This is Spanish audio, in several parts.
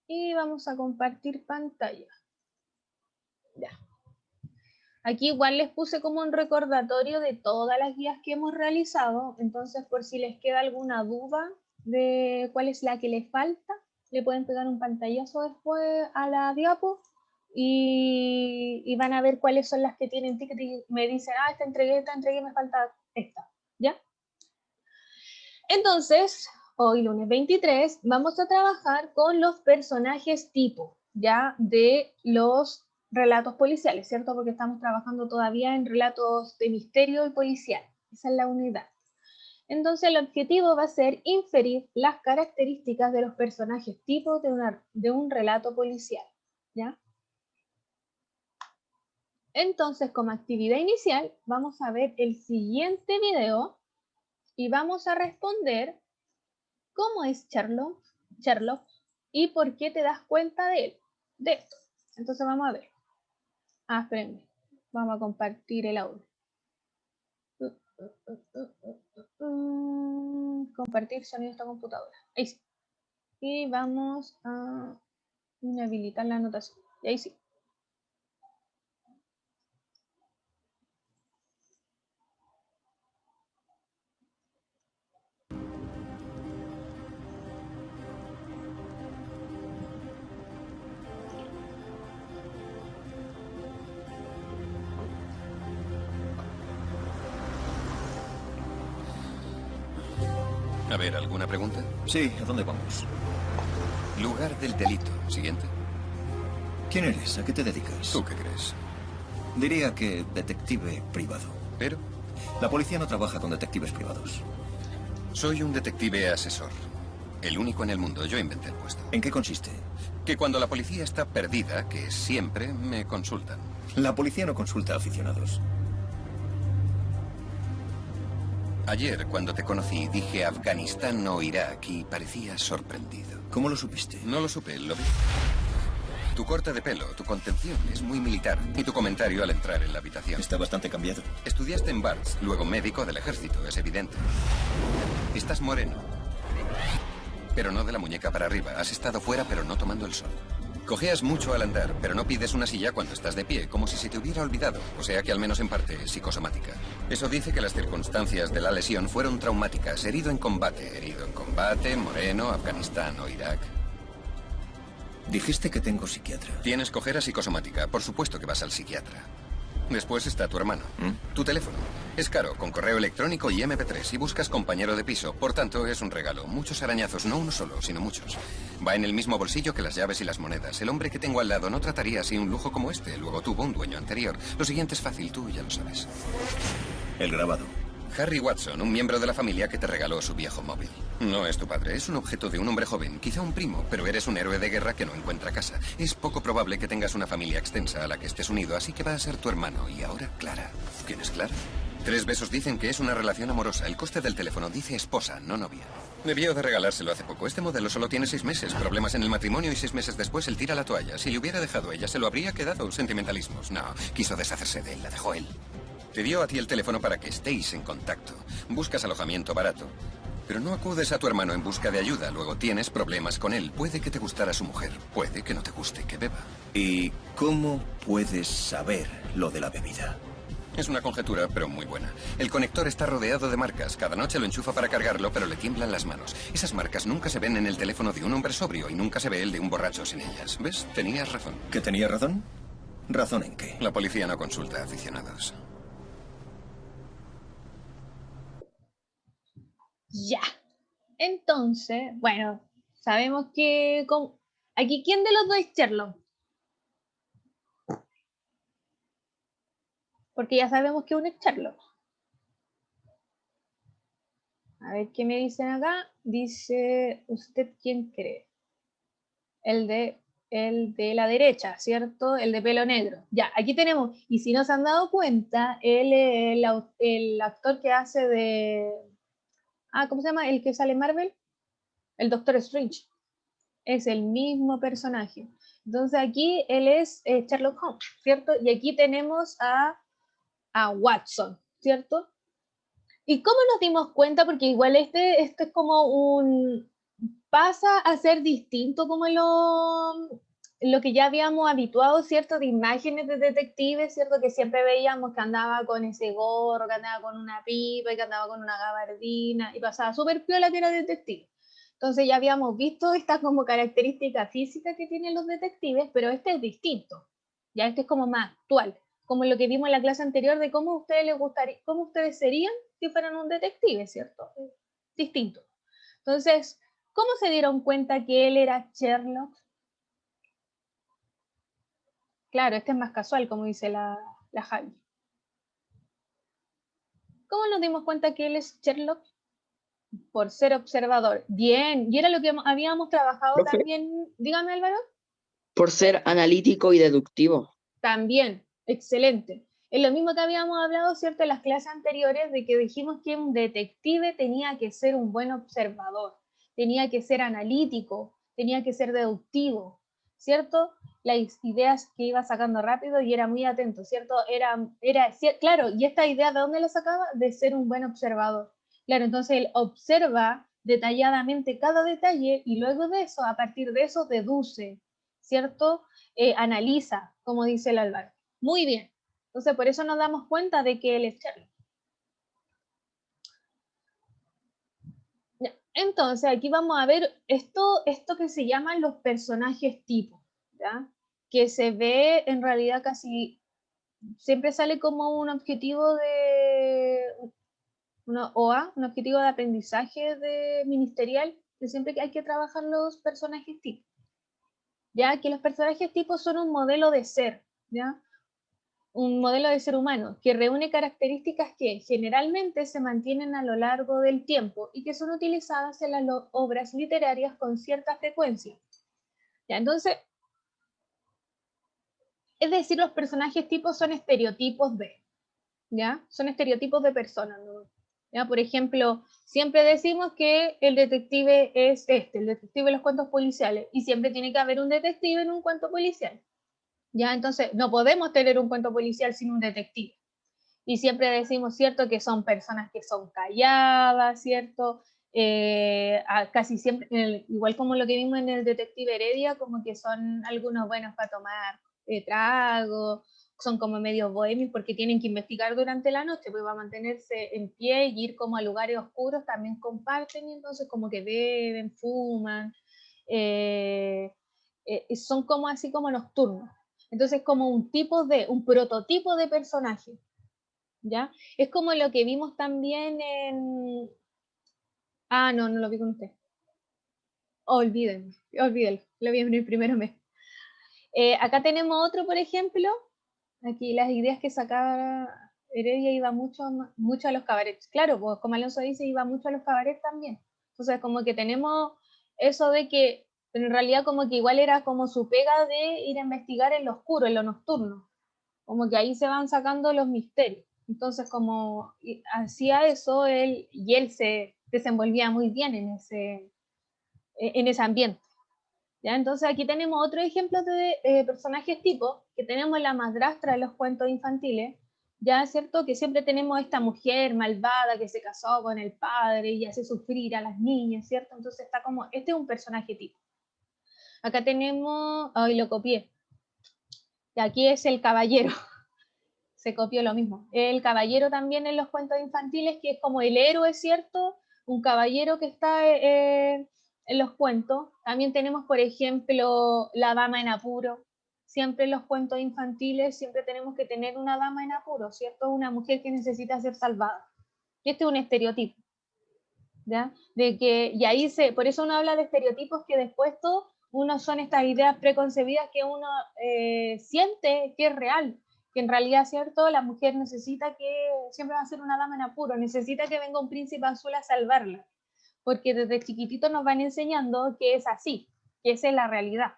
y vamos a compartir pantalla. Ya. Aquí igual les puse como un recordatorio de todas las guías que hemos realizado, entonces por si les queda alguna duda de cuál es la que les falta, le pueden pegar un pantallazo después a la diapo y van a ver cuáles son las que tienen ticket y me dicen, esta entregué, me falta esta, ¿ya? Entonces, hoy lunes 23, vamos a trabajar con los personajes tipo, ¿ya? De los relatos policiales, ¿cierto? Porque estamos trabajando todavía en relatos de misterio y policial. Esa es la unidad. Entonces, el objetivo va a ser inferir las características de los personajes tipo de un relato policial, ¿ya? Entonces, como actividad inicial, vamos a ver el siguiente video y vamos a responder cómo es Sherlock y por qué te das cuenta de él, de esto. Entonces vamos a ver. Espérenme. Vamos a compartir el audio. Compartir sonido de esta computadora. Ahí sí. Y vamos a inhabilitar la anotación. Y ahí sí. A ver, ¿alguna pregunta? Sí, ¿a dónde vamos? Lugar del delito. Siguiente. ¿Quién eres? ¿A qué te dedicas? ¿Tú qué crees? Diría que detective privado. ¿Pero? La policía no trabaja con detectives privados. Soy un detective asesor. El único en el mundo. Yo inventé el puesto. ¿En qué consiste? Que cuando la policía está perdida, que siempre me consultan. La policía no consulta a aficionados. Ayer, cuando te conocí, dije Afganistán o Irak y parecías sorprendido. ¿Cómo lo supiste? No lo supe, lo vi. Tu corte de pelo, tu contención es muy militar. Y tu comentario al entrar en la habitación. Está bastante cambiado. Estudiaste en Barts, luego médico del ejército, es evidente. Estás moreno. Pero no de la muñeca para arriba. Has estado fuera, pero no tomando el sol. Cojeas mucho al andar, pero no pides una silla cuando estás de pie, como si se te hubiera olvidado. O sea que al menos en parte es psicosomática. Eso dice que las circunstancias de la lesión fueron traumáticas. Herido en combate, moreno, Afganistán o Irak. Dijiste que tengo psiquiatra. Tienes cojera psicosomática. Por supuesto que vas al psiquiatra. Después está tu hermano. Tu teléfono. Es caro, con correo electrónico y MP3. Y buscas compañero de piso. Por tanto, es un regalo. Muchos arañazos, no uno solo, sino muchos. Va en el mismo bolsillo que las llaves y las monedas. El hombre que tengo al lado no trataría así un lujo como este. Luego tuvo un dueño anterior. Lo siguiente es fácil, tú ya lo sabes. El grabado. Harry Watson, un miembro de la familia que te regaló su viejo móvil. No es tu padre, es un objeto de un hombre joven, quizá un primo, pero eres un héroe de guerra que no encuentra casa. Es poco probable que tengas una familia extensa a la que estés unido, así que va a ser tu hermano. Y ahora, Clara. ¿Quién es Clara? 3 besos dicen que es una relación amorosa. El coste del teléfono dice esposa, no novia. Debió de regalárselo hace poco. Este modelo solo tiene 6 meses. Problemas en el matrimonio y 6 meses después él tira la toalla. Si le hubiera dejado ella, se lo habría quedado. Sentimentalismos. No, quiso deshacerse de él, la dejó él. Te dio a ti el teléfono para que estéis en contacto. Buscas alojamiento barato. Pero no acudes a tu hermano en busca de ayuda. Luego tienes problemas con él. Puede que te gustara su mujer. Puede que no te guste que beba. ¿Y cómo puedes saber lo de la bebida? Es una conjetura, pero muy buena. El conector está rodeado de marcas. Cada noche lo enchufa para cargarlo, pero le tiemblan las manos. Esas marcas nunca se ven en el teléfono de un hombre sobrio y nunca se ve el de un borracho sin ellas. ¿Ves? Tenías razón. ¿Que tenía razón? ¿Razón en qué? La policía no consulta a aficionados. Ya. Entonces, bueno, sabemos que... Aquí, ¿quién de los dos es Sherlock? Porque ya sabemos que uno es Sherlock. A ver qué me dicen acá. Dice, ¿usted quién cree? El de la derecha, ¿cierto? El de pelo negro. Ya, aquí tenemos, y si no se han dado cuenta, él es el actor que hace de... ¿cómo se llama? El que sale en Marvel. El Doctor Strange. Es el mismo personaje. Entonces aquí él es Sherlock Holmes, ¿cierto? Y aquí tenemos a Watson, ¿cierto? ¿Y cómo nos dimos cuenta? Porque igual este es como un pasa a ser distinto como lo que ya habíamos habituado, ¿cierto? De imágenes de detectives, ¿cierto? Que siempre veíamos que andaba con ese gorro, que andaba con una pipa, y que andaba con una gabardina, y pasaba súper piola que era detective. Entonces ya habíamos visto esta como característica física que tienen los detectives, pero este es distinto. Ya este es como más actual, como lo que vimos en la clase anterior de cómo a ustedes les gustaría, cómo ustedes serían si fueran un detective, ¿cierto? Distinto. Entonces, ¿cómo se dieron cuenta que él era Sherlock? Claro, este es más casual, como dice la Javi. ¿Cómo nos dimos cuenta que él es Sherlock? Por ser observador. Bien, y era lo que habíamos trabajado Profe, también. Dígame, Álvaro. por ser analítico y deductivo. También, excelente. Es lo mismo que habíamos hablado, ¿cierto?, en las clases anteriores, de que dijimos que un detective tenía que ser un buen observador, tenía que ser analítico, tenía que ser deductivo, ¿cierto? Las ideas que iba sacando rápido y era muy atento, ¿cierto? Claro, y esta idea, ¿de dónde la sacaba? De ser un buen observador. Claro, entonces él observa detalladamente cada detalle y luego de eso, a partir de eso, deduce, ¿cierto? Analiza, como dice el Álvaro. Muy bien. Entonces, por eso nos damos cuenta de que él es Sherlock. Entonces, aquí vamos a ver esto que se llaman los personajes tipo, ¿ya? Que se ve en realidad casi, siempre sale como un objetivo de, una OA, un objetivo de aprendizaje ministerial, que siempre hay que trabajar los personajes tipo. Ya que los personajes tipo son un modelo de ser, ¿ya? Un modelo de ser humano que reúne características que generalmente se mantienen a lo largo del tiempo y que son utilizadas en las obras literarias con cierta frecuencia. ¿Ya? Entonces, es decir, los personajes tipos son estereotipos de, ¿ya? Son estereotipos de personas, ¿no? ¿Ya? Por ejemplo, siempre decimos que el detective es el detective de los cuentos policiales, y siempre tiene que haber un detective en un cuento policial. ¿Ya? Entonces, no podemos tener un cuento policial sin un detective. Y siempre decimos, ¿cierto?, que son personas que son calladas, ¿cierto? Casi siempre, igual como lo que vimos en el Detective Heredia, como que son algunos buenos para tomar trago, son como medio bohemios porque tienen que investigar durante la noche, pues va a mantenerse en pie y ir como a lugares oscuros, también comparten, y entonces como que beben, fuman, son como así como nocturnos. Entonces como un prototipo de personaje. ¿Ya? Es como lo que vimos también en... Ah, no, no lo vi con usted. Olvídenlo, lo vi en el primero mes. Acá tenemos otro, por ejemplo. Aquí las ideas que sacaba Heredia iba mucho a los cabarets. Claro, pues como Alonso dice, iba mucho a los cabarets también. Entonces, como que tenemos eso de que, pero en realidad como que igual era como su pega de ir a investigar en lo oscuro, en lo nocturno. Como que ahí se van sacando los misterios. Entonces, como hacía eso, él se desenvolvía muy bien en ese ambiente. ¿Ya? Entonces, aquí tenemos otro ejemplo de personajes tipo, que tenemos la madrastra de los cuentos infantiles, ya es cierto que siempre tenemos esta mujer malvada que se casó con el padre y hace sufrir a las niñas, ¿cierto? Entonces está como, este es un personaje tipo. Acá tenemos, ay, lo copié, y aquí es el caballero. Se copió lo mismo. El caballero también en los cuentos infantiles, que es como el héroe, ¿cierto? Un caballero que está en los cuentos. También tenemos, por ejemplo, la dama en apuro. Siempre en los cuentos infantiles, siempre tenemos que tener una dama en apuro, ¿cierto? Una mujer que necesita ser salvada. Y este es un estereotipo, ¿ya? De que, y ahí por eso uno habla de estereotipos que después uno son estas ideas preconcebidas que uno siente que es real, que en realidad, ¿cierto? La mujer necesita siempre va a ser una dama en apuro, necesita que venga un príncipe azul a salvarla, porque desde chiquitito nos van enseñando que es así, que esa es la realidad,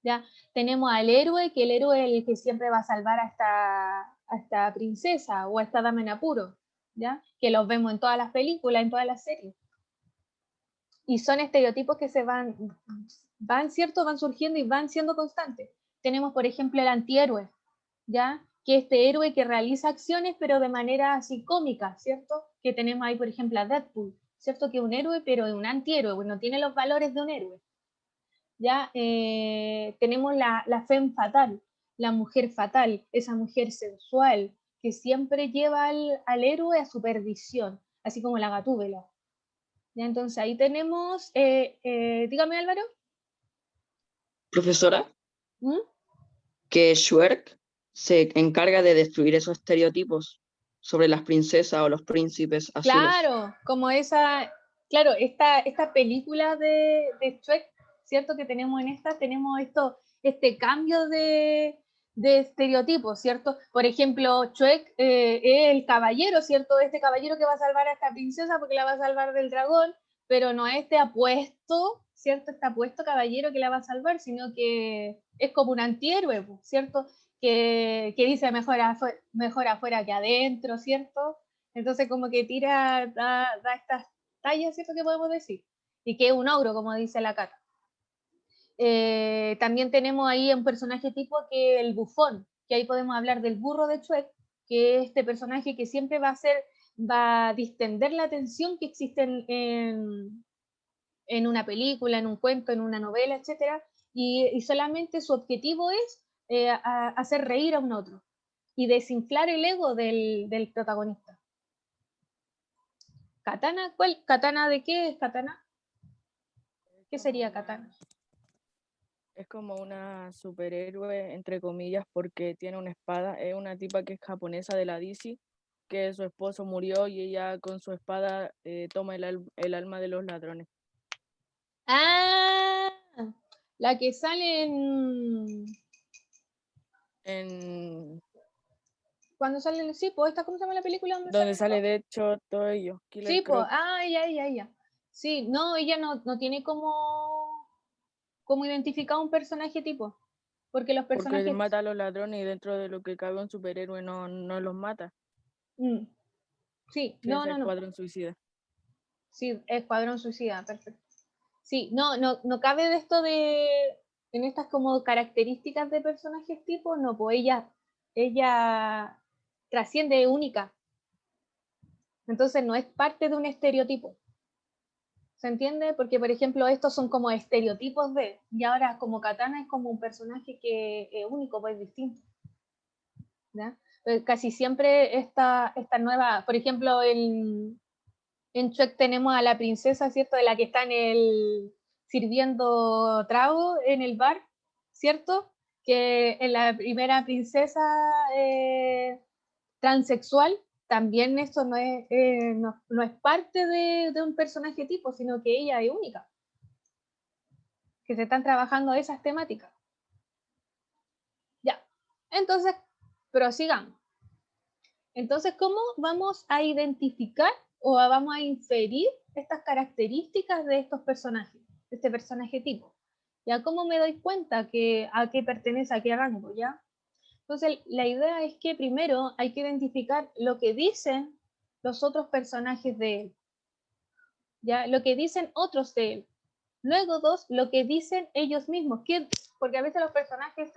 ¿ya? Tenemos al héroe, que el héroe es el que siempre va a salvar a esta princesa o a esta dama en apuro, ¿ya? Que los vemos en todas las películas, en todas las series. Y son estereotipos que ¿cierto? Van surgiendo y van siendo constantes. Tenemos, por ejemplo, el antihéroe, ¿ya? Que este héroe que realiza acciones, pero de manera así cómica, ¿cierto? Que tenemos ahí, por ejemplo, a Deadpool, ¿cierto? Que un héroe, pero es un antihéroe, pues no tiene los valores de un héroe. Ya tenemos la femme fatal, la mujer fatal, esa mujer sensual que siempre lleva al héroe a su perdición, así como la Gatúbela. ¿Ya? Entonces ahí tenemos, dígame Álvaro. Profesora, ¿Mm? que Shrek se encarga de destruir esos estereotipos sobre las princesas o los príncipes azules. Claro, como esa, claro, esta película de Shrek, ¿cierto? Que tenemos en esta, tenemos este cambio de estereotipos, ¿cierto? Por ejemplo, Shrek es el caballero, ¿cierto? Este caballero que va a salvar a esta princesa porque la va a salvar del dragón, pero no es este apuesto, ¿cierto? Este apuesto caballero que la va a salvar, sino que es como un antihéroe, ¿cierto? Que dice mejor afuera que adentro, ¿cierto? Entonces como que da estas tallas, ¿cierto? Que podemos decir. Y que es un ogro, como dice la Cata. También tenemos ahí un personaje tipo que es el bufón, que ahí podemos hablar del burro de Shrek, que es este personaje que siempre va a distender la tensión que existe en una película, en un cuento, en una novela, etcétera, y solamente su objetivo es hacer reír a un otro y desinflar el ego del protagonista. ¿Katana? ¿Cuál? ¿Katana de qué es Katana? ¿Qué sería Katana? Es como una superhéroe, entre comillas, porque tiene una espada. Es una tipa que es japonesa de la DC, que su esposo murió y ella con su espada toma el alma de los ladrones. Ah, la que sale En cuando sale, sí, pues esta, ¿cómo se llama la película donde sale de hecho todo ello, Killer Sí, pues, Croc, ya. Sí, no, ella no tiene como identificar un personaje tipo, porque los porque personajes, mata a los ladrones y dentro de lo que cabe un superhéroe no los mata, mm, sí, que es no, Escuadrón Suicida. sí, Escuadrón Suicida, perfecto. Sí, no cabe de esto en estas como características de personajes tipo, no, pues ella trasciende única, entonces no es parte de un estereotipo. ¿Se entiende? Porque, por ejemplo, estos son como estereotipos y ahora como Katana es como un personaje que es único, pues distinto. ¿Ya? Pues casi siempre esta nueva, por ejemplo, en Shrek tenemos a la princesa, ¿cierto? De la que está sirviendo trago en el bar, ¿cierto? Que en la primera princesa transexual, también eso no es parte de un personaje tipo, sino que ella es única, que se están trabajando esas temáticas. Ya, entonces, prosigamos. Entonces, ¿cómo vamos a identificar o vamos a inferir estas características de estos personajes, de este personaje tipo? ¿Ya? ¿Cómo me doy cuenta a qué pertenece, a qué rango? ¿Ya? Entonces, la idea es que primero hay que identificar lo que dicen los otros personajes de él, ¿ya? Lo que dicen otros de él. Luego, dos, lo que dicen ellos mismos, porque a veces los personajes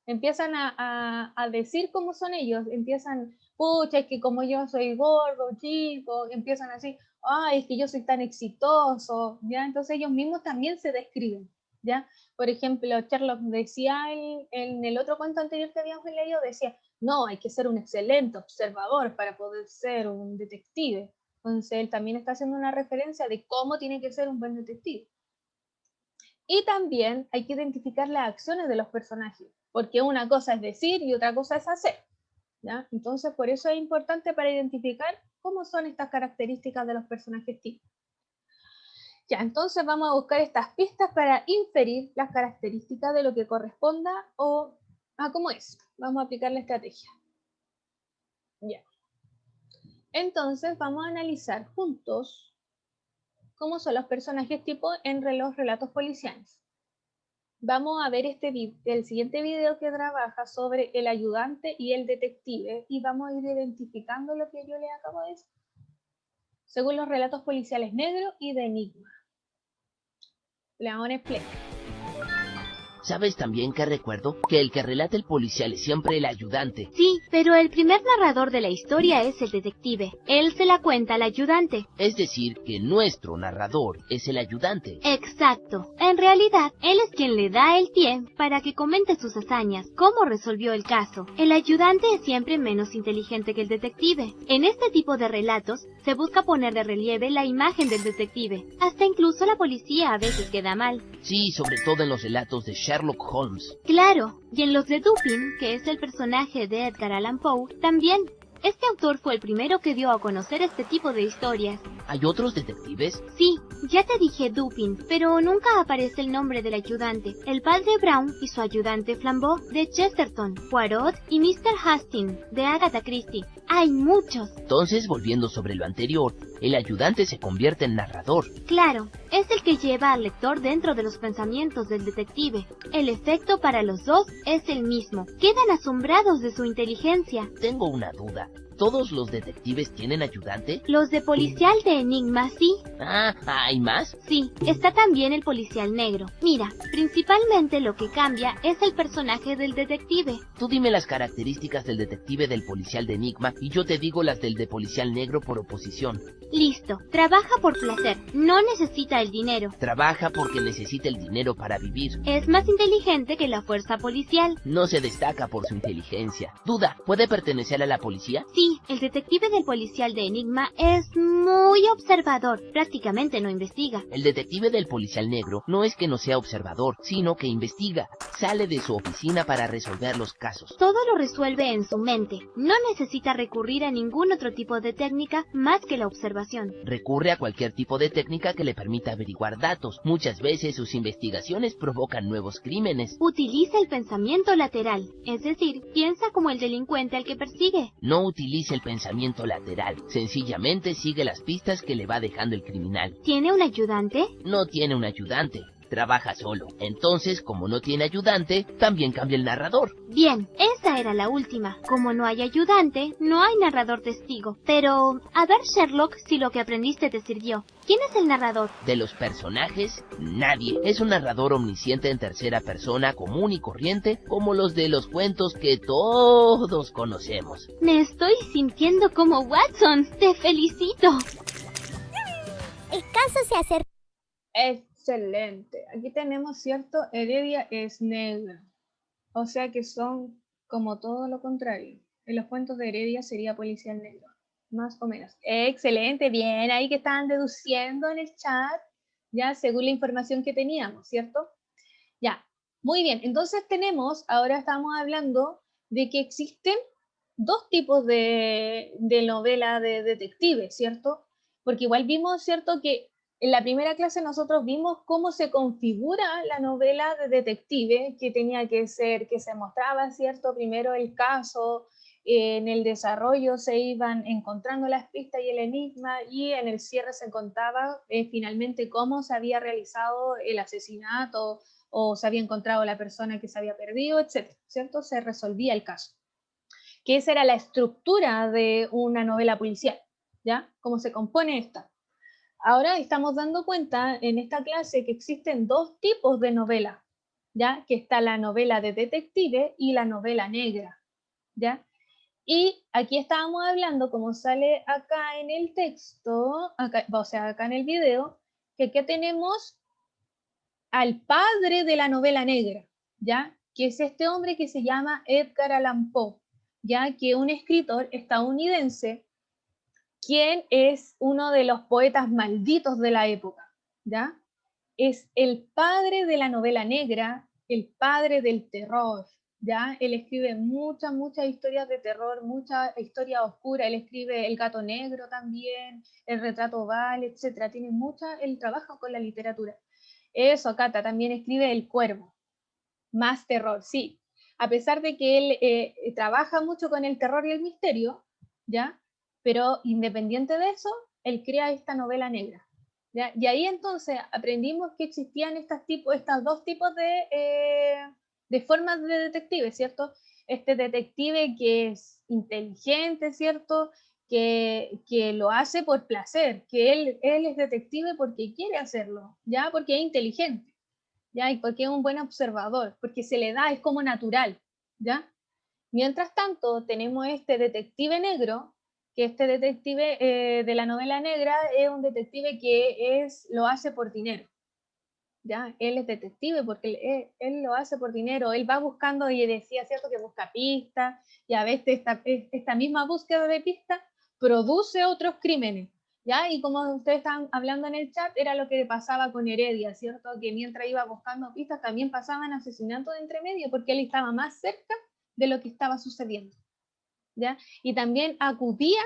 empiezan a decir cómo son ellos, empiezan, pucha, es que como yo soy gordo, chico, empiezan así, ay, es que yo soy tan exitoso, ¿ya? Entonces ellos mismos también se describen, ¿ya? Por ejemplo, Sherlock decía en el otro cuento anterior que habíamos leído, decía, no, hay que ser un excelente observador para poder ser un detective. Entonces él también está haciendo una referencia de cómo tiene que ser un buen detective. Y también hay que identificar las acciones de los personajes, porque una cosa es decir y otra cosa es hacer, ¿ya? Entonces, por eso es importante para identificar cómo son estas características de los personajes tipo. Ya, entonces vamos a buscar estas pistas para inferir las características de lo que corresponda o a cómo es. Vamos a aplicar la estrategia. Ya. Entonces, vamos a analizar juntos cómo son los personajes tipo en los relatos policiales. Vamos a ver el siguiente video que trabaja sobre el ayudante y el detective y vamos a ir identificando lo que yo les acabo de decir, según los relatos policiales negro y de enigma. Le vamos a explicar. ¿Sabes también que recuerdo? Que el que relata el policial es siempre el ayudante. Sí, pero el primer narrador de la historia es el detective. Él se la cuenta al ayudante. Es decir, que nuestro narrador es el ayudante. Exacto. En realidad, él es quien le da el pie para que comente sus hazañas, cómo resolvió el caso. El ayudante es siempre menos inteligente que el detective. En este tipo de relatos, se busca poner de relieve la imagen del detective. Hasta incluso la policía a veces queda mal. Sí, sobre todo en los relatos de Sherlock Holmes. Claro, y en los de Dupin, que es el personaje de Edgar Allan Poe, también. Este autor fue el primero que dio a conocer este tipo de historias. ¿Hay otros detectives? Sí, ya te dije Dupin, pero nunca aparece el nombre del ayudante. El padre Brown y su ayudante Flambeau de Chesterton, Poirot y Mr. Hastings de Agatha Christie. Hay muchos. Entonces, volviendo sobre lo anterior, el ayudante se convierte en narrador. Claro, es el que lleva al lector dentro de los pensamientos del detective. El efecto para los dos es el mismo. Quedan asombrados de su inteligencia. Tengo una duda. ¿Todos los detectives tienen ayudante? Los de policial de Enigma sí. Ah, ¿hay más? Sí, está también el policial negro. Mira, principalmente lo que cambia es el personaje del detective. Tú dime las características del detective del policial de Enigma y yo te digo las del de policial negro por oposición. Listo, trabaja por placer, no necesita el dinero. Trabaja porque necesita el dinero para vivir. Es más inteligente que la fuerza policial. No se destaca por su inteligencia. Duda, ¿puede pertenecer a la policía? Sí, el detective del policial de Enigma es muy observador, prácticamente no investiga. El detective del policial negro no es que no sea observador, sino que investiga. Sale de su oficina para resolver los casos. Todo lo resuelve en su mente. No necesita recurrir a ningún otro tipo de técnica más que la observación. Recurre a cualquier tipo de técnica que le permita averiguar datos. Muchas veces sus investigaciones provocan nuevos crímenes. Utiliza el pensamiento lateral, es decir, piensa como el delincuente al que persigue. No utiliza el pensamiento lateral, sencillamente sigue las pistas que le va dejando el criminal. ¿Tiene un ayudante? No tiene un ayudante, trabaja solo. Entonces, como no tiene ayudante, también cambia el narrador. Bien, esa era la última. Como no hay ayudante, no hay narrador testigo. Pero, a ver Sherlock, si lo que aprendiste te sirvió. ¿Quién es el narrador? De los personajes, nadie. Es un narrador omnisciente en tercera persona, común y corriente, como los de los cuentos que todos conocemos. Me estoy sintiendo como Watson. ¡Te felicito! El caso se acerca. Excelente. Aquí tenemos, ¿cierto? Heredia es negra. O sea que son como todo lo contrario. En los cuentos de Heredia sería policial negro. Más o menos. Excelente, bien. Ahí que estaban deduciendo en el chat, ya según la información que teníamos, ¿cierto? Ya, muy bien. Entonces ahora estamos hablando de que existen dos tipos de novela de detectives, ¿cierto? Porque igual vimos, ¿cierto? Que en la primera clase nosotros vimos cómo se configura la novela de detective, que tenía que ser, que se mostraba, ¿cierto? Primero el caso, en el desarrollo se iban encontrando las pistas y el enigma, y en el cierre se contaba finalmente cómo se había realizado el asesinato, o se había encontrado la persona que se había perdido, etcétera, ¿cierto? Se resolvía el caso. Que esa era la estructura de una novela policial, ¿ya? ¿Cómo se compone esta? Ahora estamos dando cuenta en esta clase que existen dos tipos de novela, ¿ya? Que está la novela de detective y la novela negra, ¿ya? Y aquí estábamos hablando, como sale acá en el texto, acá, o sea, acá en el video, que aquí tenemos al padre de la novela negra, ¿ya? Que es este hombre que se llama Edgar Allan Poe, ya que un escritor estadounidense, quien es uno de los poetas malditos de la época, ¿ya? Es el padre de la novela negra, el padre del terror, ¿ya? Él escribe muchas historias de terror, mucha historia oscura. Él escribe El gato negro también, El retrato Val, etc. Él trabaja con la literatura. Eso, Cata, también escribe El cuervo, más terror, sí. A pesar de que él trabaja mucho con el terror y el misterio, ¿ya? Pero independiente de eso, él crea esta novela negra, ¿ya? Y ahí entonces aprendimos que existían estos dos tipos de formas de detective, ¿cierto? Este detective que es inteligente, ¿cierto? Que lo hace por placer, que él es detective porque quiere hacerlo, ¿ya? Porque es inteligente. ¿ya? Y porque es un buen observador, porque se le da, es como natural, ¿ya? Mientras tanto, tenemos este detective negro, que este detective de la novela negra es un detective que lo hace por dinero, ¿ya? Él es detective porque él lo hace por dinero, él va buscando, y decía, ¿cierto?, que busca pistas, y a veces esta misma búsqueda de pistas produce otros crímenes, ¿ya? Y como ustedes están hablando en el chat, era lo que pasaba con Heredia, ¿cierto? Que mientras iba buscando pistas, también pasaban asesinatos de entre medio, porque él estaba más cerca de lo que estaba sucediendo, ¿ya? Y también acudía,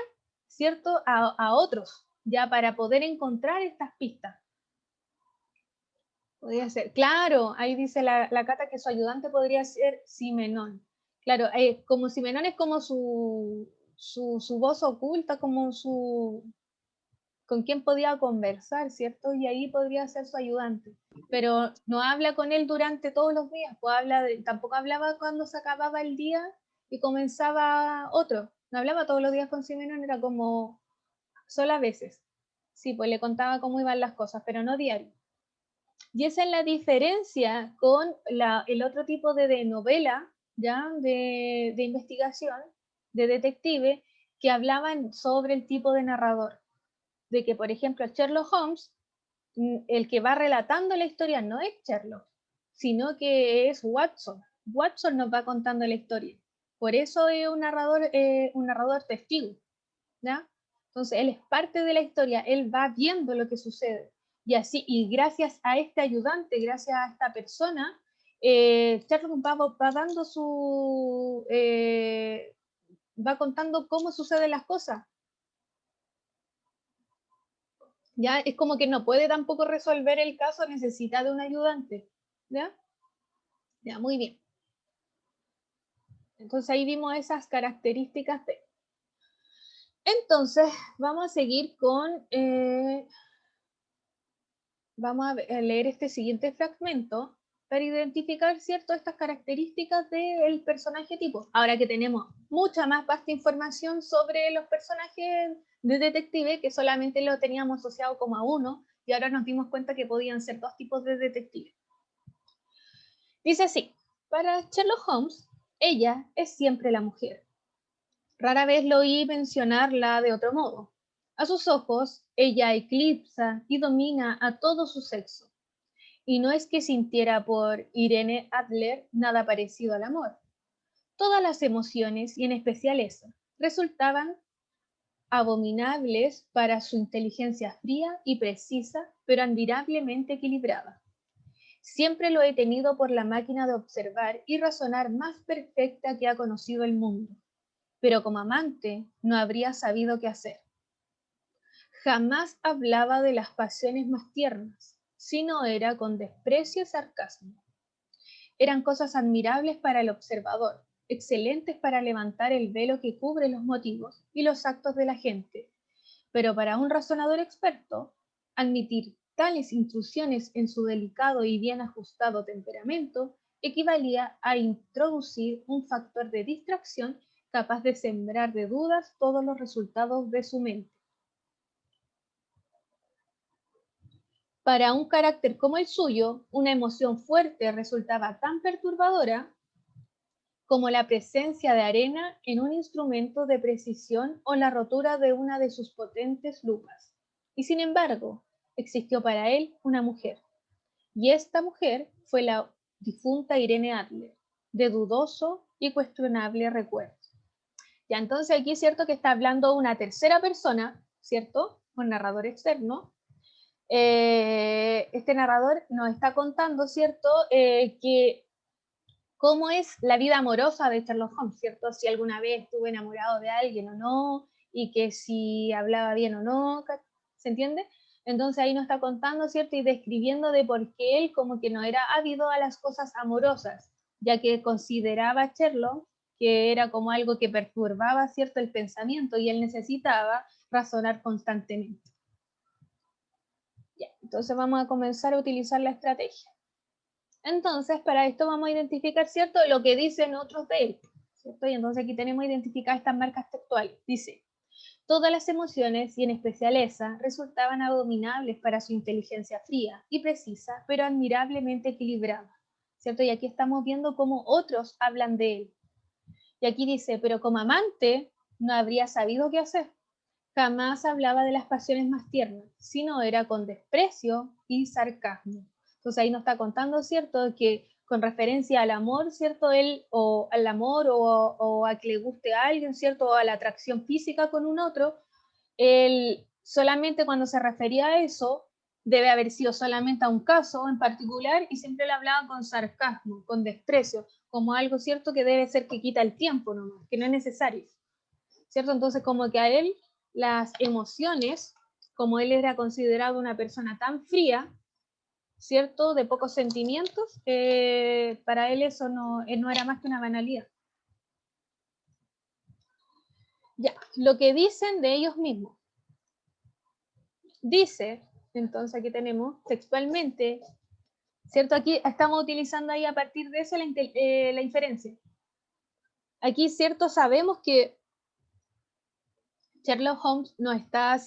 ¿cierto?, a otros, ¿ya?, para poder encontrar estas pistas. Podría ser, claro, ahí dice la Cata que su ayudante podría ser Simenón. Claro, como Simenón es como su voz oculta, como con quien podía conversar, ¿cierto? Y ahí podría ser su ayudante. Pero no habla con él durante todos los días, pues tampoco hablaba cuando se acababa el día y comenzaba otro. No hablaba todos los días con Simenón, era como solo a veces. Sí, pues le contaba cómo iban las cosas, pero no diario. Y esa es la diferencia con el otro tipo de novela, ¿ya? De investigación, de detective, que hablaban sobre el tipo de narrador. De que, por ejemplo, Sherlock Holmes, el que va relatando la historia no es Sherlock, sino que es Watson. Watson nos va contando la historia. Por eso es un narrador testigo, ¿ya? Entonces, él es parte de la historia, él va viendo lo que sucede. Y así, y gracias a este ayudante, gracias a esta persona, Sherlock va dando va contando cómo suceden las cosas. Ya es como que no puede tampoco resolver el caso, necesita de un ayudante. ¿Ya? Ya, muy bien. Entonces ahí vimos esas características de... Entonces, vamos a seguir con... vamos a leer este siguiente fragmento para identificar, ¿cierto?, estas características del personaje tipo. Ahora que tenemos mucha más vasta información sobre los personajes de detective, que solamente lo teníamos asociado como a uno, y ahora nos dimos cuenta que podían ser dos tipos de detective. Dice así, para Sherlock Holmes, ella es siempre la mujer. Rara vez lo oí mencionarla de otro modo. A sus ojos, ella eclipsa y domina a todo su sexo. Y no es que sintiera por Irene Adler nada parecido al amor. Todas las emociones, y en especial esa, resultaban abominables para su inteligencia fría y precisa, pero admirablemente equilibrada. Siempre lo he tenido por la máquina de observar y razonar más perfecta que ha conocido el mundo, pero como amante no habría sabido qué hacer. Jamás hablaba de las pasiones más tiernas, sino era con desprecio y sarcasmo. Eran cosas admirables para el observador, excelentes para levantar el velo que cubre los motivos y los actos de la gente, pero para un razonador experto, admitir tales intrusiones en su delicado y bien ajustado temperamento equivalía a introducir un factor de distracción capaz de sembrar de dudas todos los resultados de su mente. Para un carácter como el suyo, una emoción fuerte resultaba tan perturbadora como la presencia de arena en un instrumento de precisión o la rotura de una de sus potentes lupas. Y sin embargo, existió para él una mujer, y esta mujer fue la difunta Irene Adler, de dudoso y cuestionable recuerdo. Ya, entonces aquí es cierto que está hablando una tercera persona, ¿cierto? Un narrador externo. Este narrador nos está contando, ¿cierto? Que cómo es la vida amorosa de Sherlock Holmes, ¿cierto? Si alguna vez estuvo enamorado de alguien o no, y que si hablaba bien o no, ¿se entiende? Entonces ahí nos está contando, ¿cierto? Y describiendo de por qué él como que no era ávido a las cosas amorosas, ya que consideraba a Sherlock que era como algo que perturbaba, ¿cierto?, el pensamiento, y él necesitaba razonar constantemente. Ya, entonces vamos a comenzar a utilizar la estrategia. Entonces, para esto vamos a identificar, ¿cierto?, lo que dicen otros de él, ¿cierto? Y entonces aquí tenemos identificadas estas marcas textuales. Dice, Todas las emociones, y en especial esa, resultaban abominables para su inteligencia fría y precisa, pero admirablemente equilibrada, ¿cierto? Y aquí estamos viendo cómo otros hablan de él. Y aquí dice, pero como amante no habría sabido qué hacer. Jamás hablaba de las pasiones más tiernas, sino era con desprecio y sarcasmo. Entonces ahí nos está contando, ¿cierto?, que con referencia al amor, ¿cierto?, él, o al amor, o a que le guste a alguien, ¿cierto?, o a la atracción física con un otro, él solamente cuando se refería a eso, debe haber sido solamente a un caso en particular, y siempre le hablaba con sarcasmo, con desprecio, como algo, ¿cierto?, que debe ser que quita el tiempo nomás, que no es necesario, ¿cierto? Entonces como que a él las emociones, como él era considerado una persona tan fría, ¿cierto?, de pocos sentimientos, para él eso no era más que una banalidad. Ya, lo que dicen de ellos mismos. Dice, entonces aquí tenemos textualmente, ¿cierto? Aquí estamos utilizando ahí a partir de eso la inferencia. Aquí, ¿cierto? Sabemos que Sherlock Holmes no está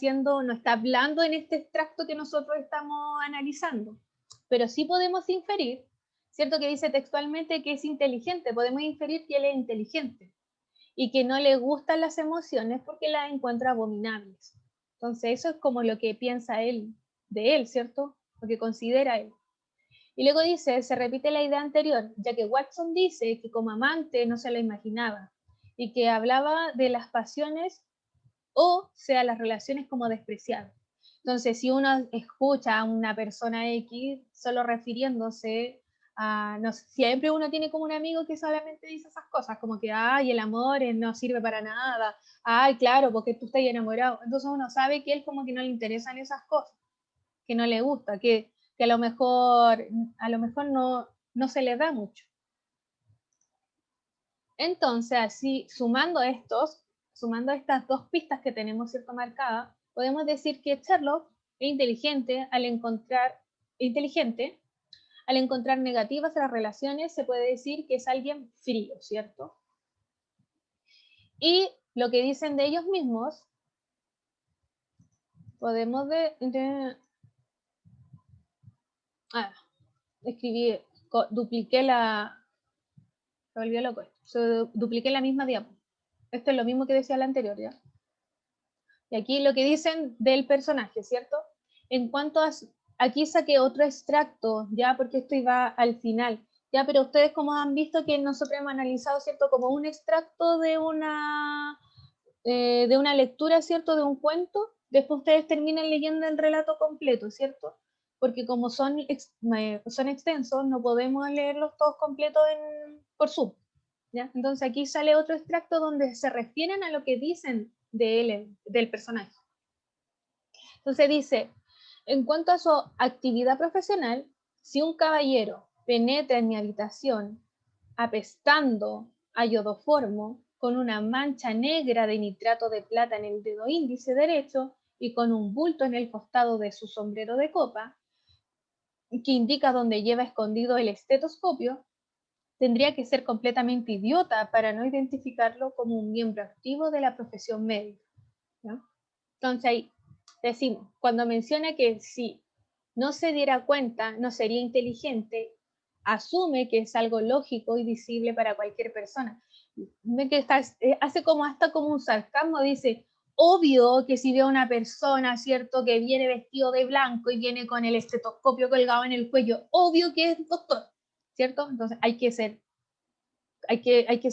hablando en este extracto que nosotros estamos analizando, pero sí podemos inferir, ¿cierto?, que dice textualmente que es inteligente, podemos inferir que él es inteligente y que no le gustan las emociones porque las encuentra abominables. Entonces eso es como lo que piensa él de él, ¿cierto?, lo que considera él. Y luego dice, se repite la idea anterior, ya que Watson dice que como amante no se lo imaginaba y que hablaba de las pasiones o sea las relaciones como despreciadas. Entonces, si uno escucha a una persona X solo refiriéndose a, no sé, siempre uno tiene como un amigo que solamente dice esas cosas, como que, ay, el amor no sirve para nada, ay, claro, porque tú estás enamorado. Entonces uno sabe que él como que no le interesan esas cosas, que no le gusta, que a lo mejor no se le da mucho. Entonces, así, sumando estas dos pistas que tenemos, ¿cierto?, marcadas, podemos decir que Sherlock es inteligente al encontrar negativas las relaciones, se puede decir que es alguien frío, ¿cierto? Y lo que dicen de ellos mismos, podemos dupliqué dupliqué la misma diapo. Esto es lo mismo que decía la anterior, ¿ya? Y aquí lo que dicen del personaje, ¿cierto? En cuanto a... Aquí saqué otro extracto, ¿ya? Porque esto iba al final, ¿ya? Pero ustedes como han visto que nosotros hemos analizado, ¿cierto? Como un extracto de una lectura, ¿cierto? De un cuento, después ustedes terminan leyendo el relato completo, ¿cierto? Porque como son extensos, no podemos leerlos todos completos por Zoom, ¿ya? Entonces aquí sale otro extracto donde se refieren a lo que dicen de él, del personaje. Entonces dice, en cuanto a su actividad profesional, si un caballero penetra en mi habitación apestando a iodoformo, con una mancha negra de nitrato de plata en el dedo índice derecho y con un bulto en el costado de su sombrero de copa, que indica donde lleva escondido el estetoscopio, tendría que ser completamente idiota para no identificarlo como un miembro activo de la profesión médica, ¿no? Entonces ahí decimos, cuando menciona que si no se diera cuenta, no sería inteligente, asume que es algo lógico y visible para cualquier persona. Hace como hasta como un sarcasmo, dice, obvio que si veo a una persona, ¿cierto?, que viene vestido de blanco y viene con el estetoscopio colgado en el cuello, obvio que es doctor, ¿cierto? Entonces tiene que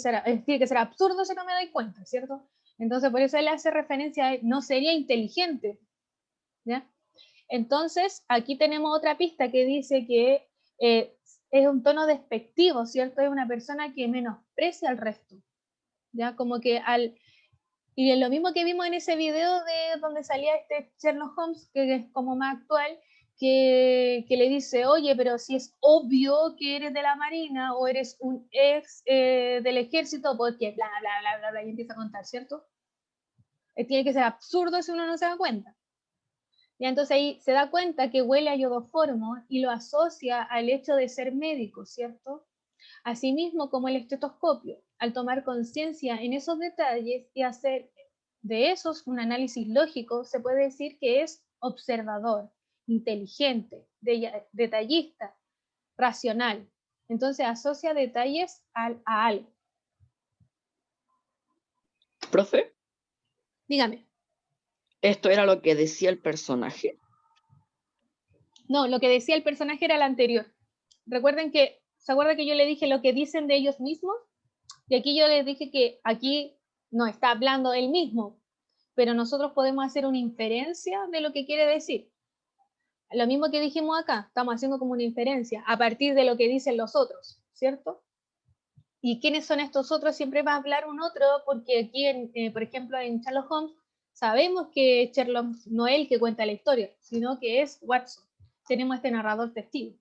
ser absurdo si no me doy cuenta, ¿cierto? Entonces por eso él hace referencia a, no sería inteligente, ¿ya? Entonces aquí tenemos otra pista que dice que es un tono despectivo, ¿cierto? Es una persona que menosprecia al resto, ¿ya? Como que y es lo mismo que vimos en ese video de donde salía este Sherlock Holmes, que es como más actual, que le dice, oye, pero si es obvio que eres de la Marina o eres un ex del ejército, porque bla, bla, bla, bla, bla, y empieza a contar, ¿cierto? Tiene que ser absurdo si uno no se da cuenta. Y entonces ahí se da cuenta que huele a iodoformo y lo asocia al hecho de ser médico, ¿cierto? Asimismo como el estetoscopio, al tomar conciencia en esos detalles y hacer de esos, un análisis lógico, se puede decir que es observador, inteligente, detallista, racional. Entonces asocia detalles a algo. Profe, Dígame. ¿esto era lo que decía el personaje? No, lo que decía el personaje era el anterior. Recuerden que, ¿se acuerda que yo le dije lo que dicen de ellos mismos? Y aquí yo les dije que aquí no está hablando él mismo, pero nosotros podemos hacer una inferencia de lo que quiere decir. Lo mismo que dijimos acá, estamos haciendo como una inferencia a partir de lo que dicen los otros, ¿cierto? ¿Y quiénes son estos otros? Siempre va a hablar un otro, porque aquí, por ejemplo, en Sherlock Holmes, sabemos que Sherlock no es el que cuenta la historia, sino que es Watson. Tenemos este narrador testigo.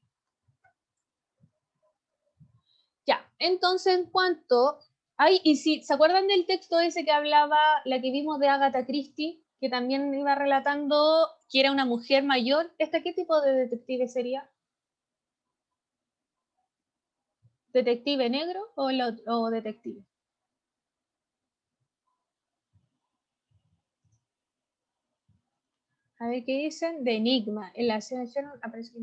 Ya, entonces en cuanto... y si se acuerdan del texto ese que hablaba, la que vimos de Agatha Christie, que también iba relatando que era una mujer mayor, ¿esta qué tipo de detective sería? ¿Detective negro o detective? A ver qué dicen. De enigma. En la selección aparece que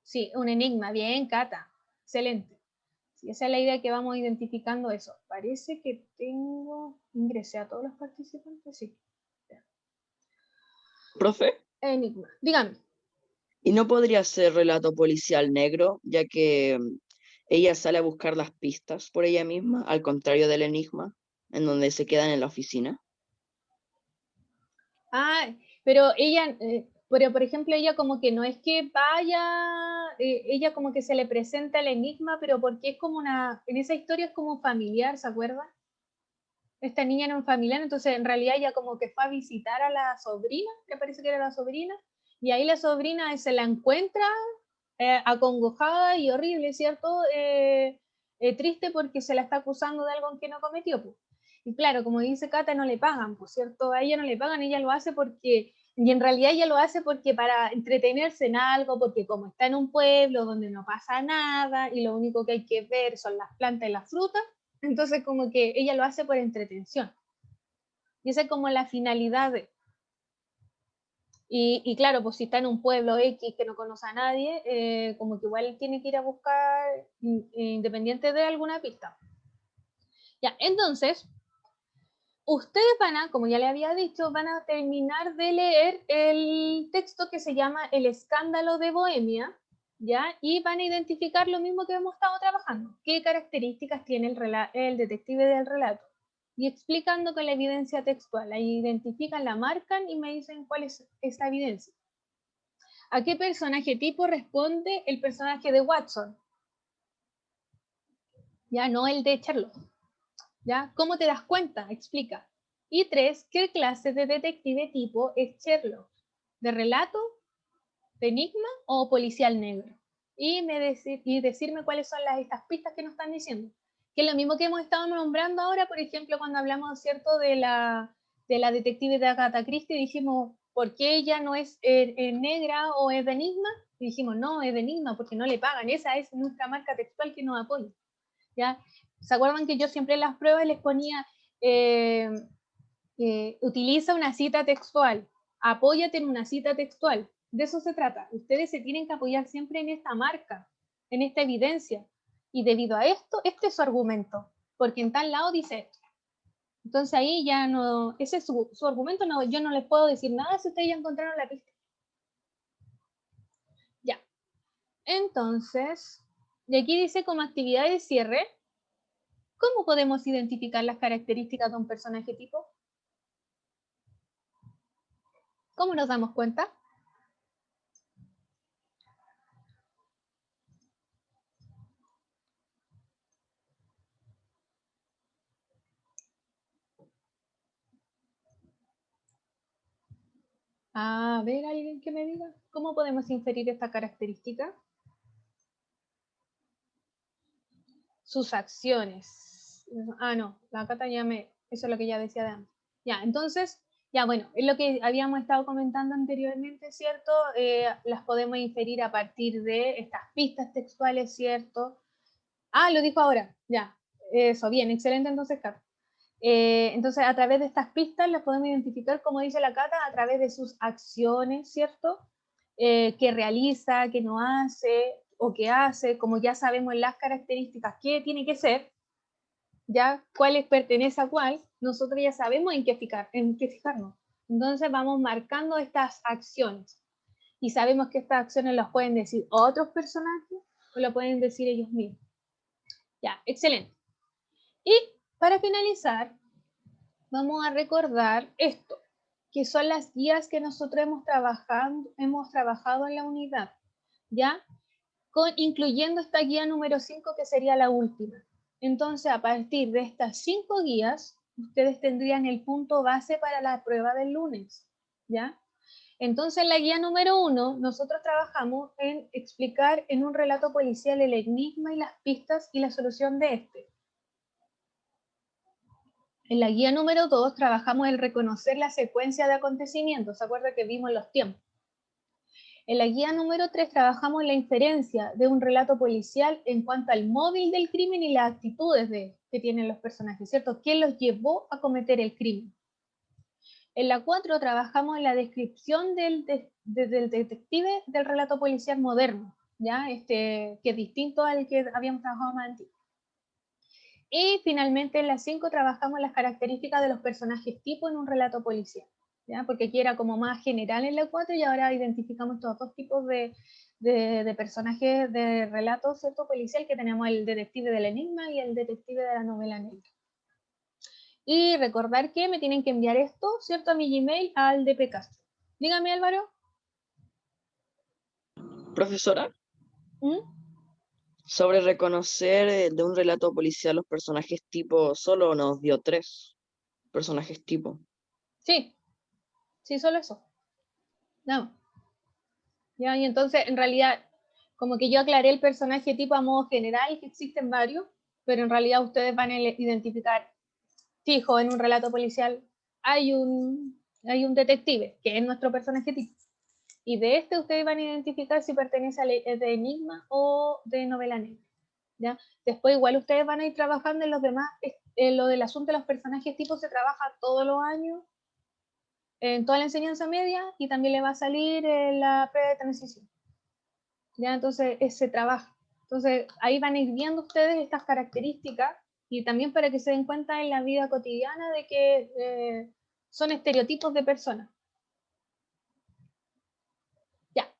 sí, un enigma. Bien, Cata. Excelente. Sí, esa es la idea que vamos identificando eso. Parece que ingresé a todos los participantes. Sí. Profe, Enigma. Dígame. ¿y no podría ser relato policial negro, ya que ella sale a buscar las pistas por ella misma, al contrario del enigma, en donde se quedan en la oficina? Ah, pero ella, pero por ejemplo, ella como que no es que vaya, ella como que se le presenta el enigma, pero porque es como en esa historia es como familiar, ¿se acuerda? Esta niña era un familiar, entonces en realidad ella como que fue a visitar a la sobrina, que parece que era la sobrina, y ahí la sobrina se la encuentra acongojada y horrible, ¿cierto? Triste porque se la está acusando de algo que no cometió, pues. Y claro, como dice Cata, no le pagan, pues, ¿cierto? A ella no le pagan, ella lo hace porque, y en realidad ella lo hace porque para entretenerse en algo, porque como está en un pueblo donde no pasa nada y lo único que hay que ver son las plantas y las frutas, entonces como que ella lo hace por entretención. Y esa es como la finalidad de... Y claro, pues si está en un pueblo X que no conoce a nadie, como que igual tiene que ir a buscar independiente de alguna pista. Ya, entonces, ustedes van a, como ya le había dicho, van a terminar de leer el texto que se llama El escándalo de Bohemia, ¿ya? Y van a identificar lo mismo que hemos estado trabajando. ¿Qué características tiene el detective del relato? Y explicando con la evidencia textual. Ahí identifican, la marcan y me dicen cuál es esa evidencia. ¿A qué personaje tipo responde el personaje de Watson? Ya, no el de Sherlock. ¿Ya? ¿Cómo te das cuenta? Explica. Y 3, ¿qué clase de detective tipo es Sherlock? ¿De relato, de enigma o policial negro? Y decirme cuáles son estas pistas que nos están diciendo. Que es lo mismo que hemos estado nombrando ahora, por ejemplo, cuando hablamos, ¿cierto?, de la detective de Agatha Christie, dijimos, ¿por qué ella no es negra o es de enigma? Y dijimos, no, es de enigma porque no le pagan. Esa es nuestra marca textual que nos apoya. ¿Ya? ¿Se acuerdan que yo siempre en las pruebas les ponía, utiliza una cita textual, apóyate en una cita textual? De eso se trata. Ustedes se tienen que apoyar siempre en esta marca, en esta evidencia. Y debido a esto, este es su argumento, porque en tal lado dice esto. Entonces ahí ya no, ese es su argumento, no, yo no les puedo decir nada si ustedes ya encontraron la pista. Ya. Entonces, y aquí dice como actividad de cierre, ¿cómo podemos identificar las características de un personaje tipo? ¿Cómo nos damos cuenta? A ver, alguien que me diga, ¿cómo podemos inferir esta característica? Sus acciones. Ah, no, la Cata ya eso es lo que ya decía de antes. Ya, entonces, ya bueno, es lo que habíamos estado comentando anteriormente, ¿cierto? Las podemos inferir a partir de estas pistas textuales, ¿cierto? Ah, lo dijo ahora, ya. Eso, bien, excelente entonces, Cata. Entonces, a través de estas pistas las podemos identificar, como dice la Cata, a través de sus acciones, ¿cierto? Que realiza, que no hace, o que hace, como ya sabemos las características que tiene que ser, ya cuál pertenece a cuál, nosotros ya sabemos en qué fijarnos. Entonces vamos marcando estas acciones. Y sabemos que estas acciones las pueden decir otros personajes o lo pueden decir ellos mismos. Ya, excelente. Y para finalizar, vamos a recordar esto, que son las guías que nosotros hemos trabajado en la unidad, ¿ya? Incluyendo esta guía número 5, que sería la última. Entonces, a partir de estas 5 guías, ustedes tendrían el punto base para la prueba del lunes, ¿ya? Entonces, en la guía número 1, nosotros trabajamos en explicar en un relato policial el enigma y las pistas y la solución de este. En la guía número 2 trabajamos el reconocer la secuencia de acontecimientos. ¿Se acuerda que vimos los tiempos? En la guía número 3 trabajamos la inferencia de un relato policial en cuanto al móvil del crimen y las actitudes que tienen los personajes, ¿cierto? ¿Qué los llevó a cometer el crimen? En la 4 trabajamos en la descripción del detective del relato policial moderno, ¿ya? Que es distinto al que habíamos trabajado más antiguo. Y finalmente en la 5 trabajamos las características de los personajes tipo en un relato policial, ¿ya? Porque aquí era como más general en la 4 y ahora identificamos estos dos tipos de personajes de relatos, ¿cierto? Policial, que tenemos el detective del enigma y el detective de la novela negra. Y recordar que me tienen que enviar esto, ¿cierto? A mi Gmail, al DP Castro. Dígame, Álvaro. Profesora, ¿Mm? sobre reconocer de un relato policial los personajes tipo, solo nos dio 3 personajes tipo. Sí, solo eso. No. Ya, y entonces, en realidad, como que yo aclaré el personaje tipo a modo general, que existen varios, pero en realidad ustedes van a identificar, fijo, en un relato policial, hay un detective, que es nuestro personaje tipo. Y de este ustedes van a identificar si pertenece al de enigma o de novela negra, ¿ya? Después igual ustedes van a ir trabajando en los demás, lo del asunto de los personajes tipos se trabaja todos los años, en toda la enseñanza media, y también le va a salir en la prueba de transición. ¿Ya? Entonces, se trabaja. Entonces, ahí van a ir viendo ustedes estas características y también para que se den cuenta en la vida cotidiana de que son estereotipos de personas. Ya.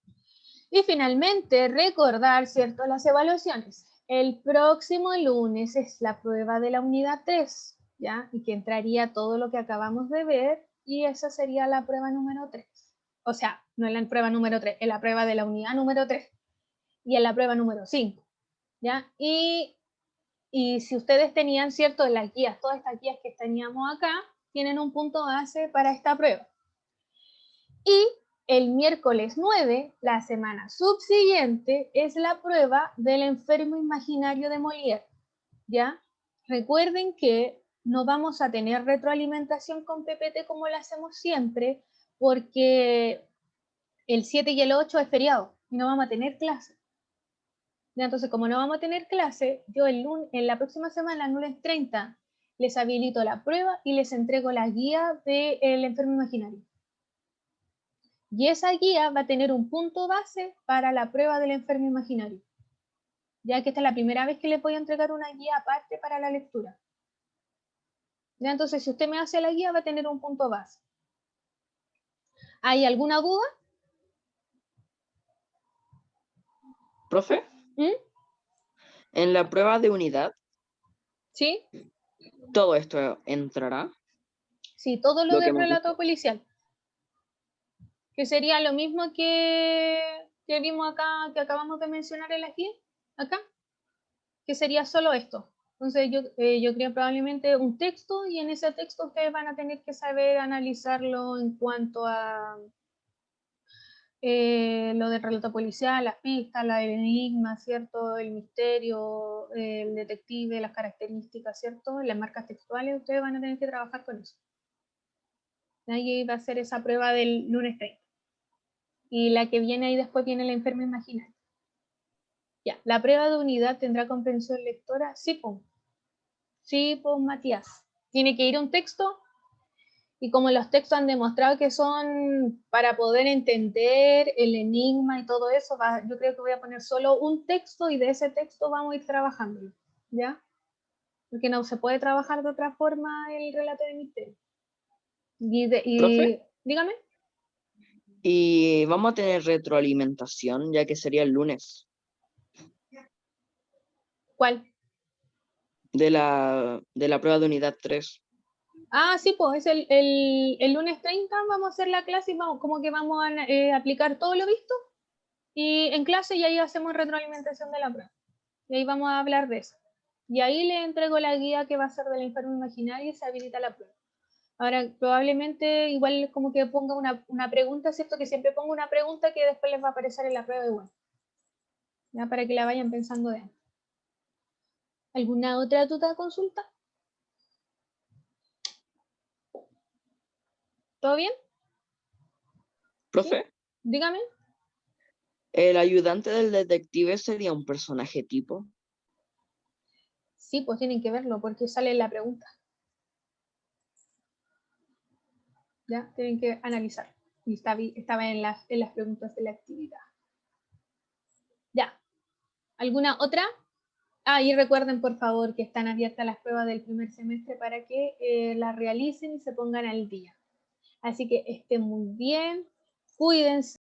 Y finalmente, recordar, ¿cierto?, las evaluaciones. El próximo lunes es la prueba de la unidad 3, ¿ya? Y que entraría todo lo que acabamos de ver, y esa sería la prueba número 3. O sea, no es la prueba número 3, es la prueba de la unidad número 3. Y en la prueba número 5, ¿ya? Y si ustedes tenían, ¿cierto?, las guías, todas estas guías que teníamos acá, tienen un punto base para esta prueba. Y el miércoles 9, la semana subsiguiente, es la prueba del enfermo imaginario de Molière, ¿ya? Recuerden que no vamos a tener retroalimentación con PPT como lo hacemos siempre, porque el 7 y el 8 es feriado y no vamos a tener clase. Entonces, como no vamos a tener clase, yo en la próxima semana, el lunes 30, les habilito la prueba y les entrego la guía del enfermo imaginario. Y esa guía va a tener un punto base para la prueba del enfermo imaginario, ya que esta es la primera vez que les voy a entregar una guía aparte para la lectura. ¿Ya? Entonces, si usted me hace la guía, va a tener un punto base. ¿Hay alguna duda? ¿Profe? ¿Mm? En la prueba de unidad, ¿Sí? ¿todo esto entrará? Sí, todo lo Lo que del hemos relato visto. policial. Que sería lo mismo que vimos acá, que acabamos de mencionar en la guía, acá, que sería solo esto. Entonces yo creo probablemente un texto, y en ese texto ustedes van a tener que saber analizarlo en cuanto a lo del relato policial, las pistas, el enigma, ¿cierto? El misterio, el detective, las características, ¿cierto? Las marcas textuales, ustedes van a tener que trabajar con eso. Ahí va a ser esa prueba del lunes 30. Y la que viene ahí después viene la enferma imaginaria. Ya, ¿la prueba de unidad tendrá comprensión lectora? Sí, pues. Sí, pues, Matías. tiene que ir un texto, y como los textos han demostrado que son para poder entender el enigma y todo eso, yo creo que voy a poner solo un texto y de ese texto vamos a ir trabajando, ¿ya? Porque no se puede trabajar de otra forma el relato de misterio. ¿Profe? Dígame. Y vamos a tener retroalimentación, ya que sería el lunes, ¿Cuál? de la prueba de unidad 3. Ah, sí, pues es el lunes 30 vamos a hacer la clase y como que vamos a aplicar todo lo visto y en clase y ahí hacemos retroalimentación de la prueba. Y ahí vamos a hablar de eso. Y ahí le entrego la guía que va a ser del enfermo imaginario y se habilita la prueba. Ahora, probablemente igual como que ponga una pregunta, ¿cierto? Que siempre pongo una pregunta que después les va a aparecer en la prueba igual. ¿Ya? Para que la vayan pensando de antes. ¿Alguna otra duda, consulta? ¿Todo bien? ¿Profe? Dígame. ¿El ayudante del detective sería un personaje tipo? Sí, pues tienen que verlo porque sale en la pregunta. ¿Ya? Tienen que analizar. Y estaba en las preguntas de la actividad. Ya. ¿Alguna otra? Ah, y recuerden, por favor, que están abiertas las pruebas del primer semestre para que las realicen y se pongan al día. Así que estén muy bien, cuídense.